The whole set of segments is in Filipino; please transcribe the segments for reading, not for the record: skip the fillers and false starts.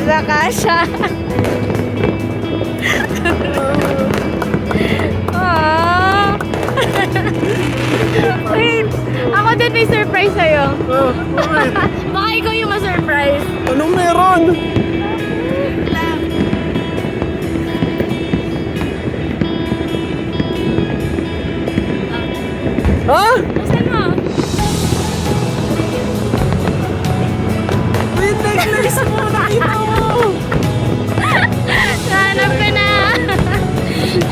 Kasya. Ah. Wait, ako din may surprise sa'yo. Baka ikaw yung ma-surprise. Anong meron? Ha? Buksan mo. Wait, necklace mo! Nakita mo! Nahanap ko na.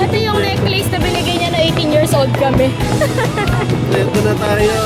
Ito yung necklace na binigay niya na 18 years old kami. Ito na tayo.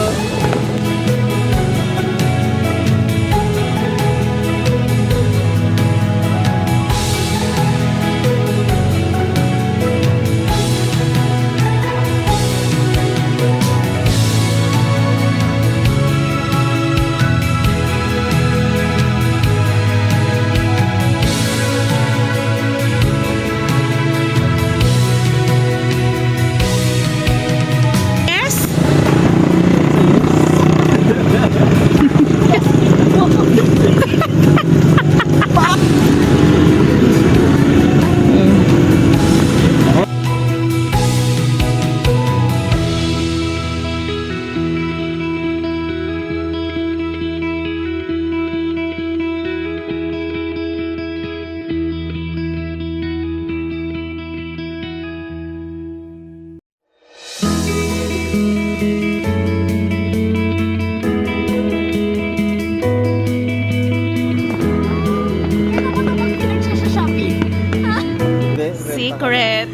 Secret.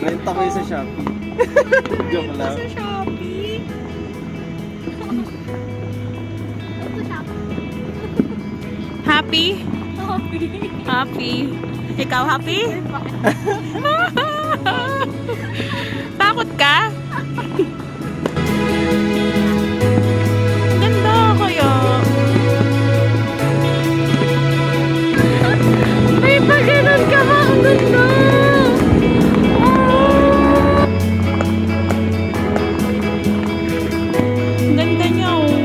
Renta kayo sa Shopee. Joke lang. Sa Shopee. Happy? Happy. Ikaw happy? Takot ka? Ganda kaya. May pagganon ka ba? Ang ganda. Ganda niya oh.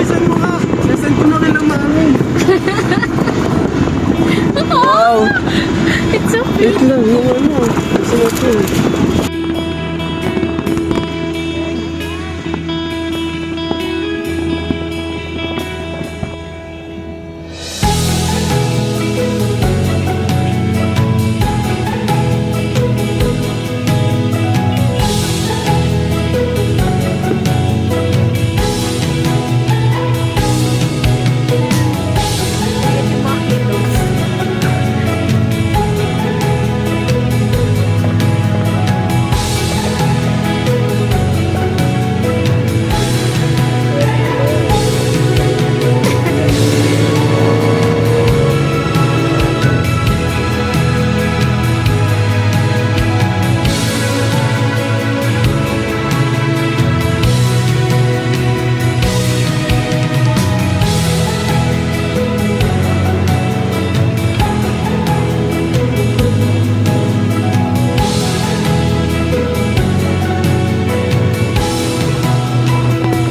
Saan mo ka? Saan ko na kailang maamin? Wow! It's so Wait lang, yung ano. Gusto mo ito.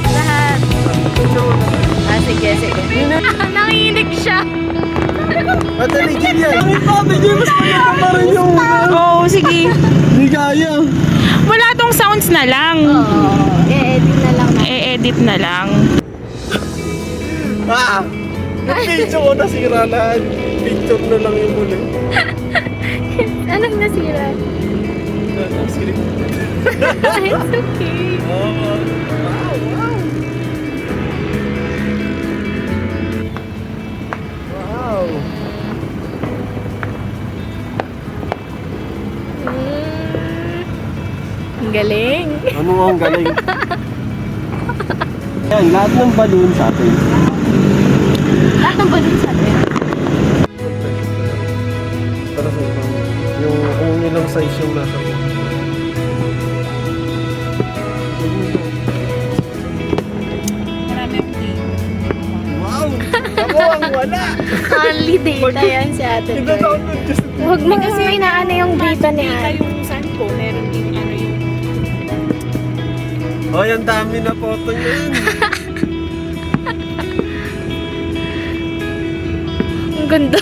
Lahat. Ah, sige, sige. Nanginginig siya. Mataligid yan. Ay, patigil. Mas maganda pa rin yung Oo, sige. Hindi kaya. Wala tong sounds na lang. Oo, i-edit na lang. E-edit na lang. Ah! Nag-picture ko nasira lahat. Picture na lang yung muli. Anong nasira? Script. It's okay. Wow! Wow! Wow! Ang galing. Ano ang galing? Yan, lahat ng balloon sa atin. Lahat ng balloon sa atin. Para sa ibang, yung kung ilang size yung nasa mo. Marami ang Wow! Ako ang wala! Only data yan si Ate Joy. Ina-download just Huwag mo kasi may naano yung data ni Data Ate. yung saan ko, meron din ano yung... Hoy, ang dami na photo niyan. Ang ganda.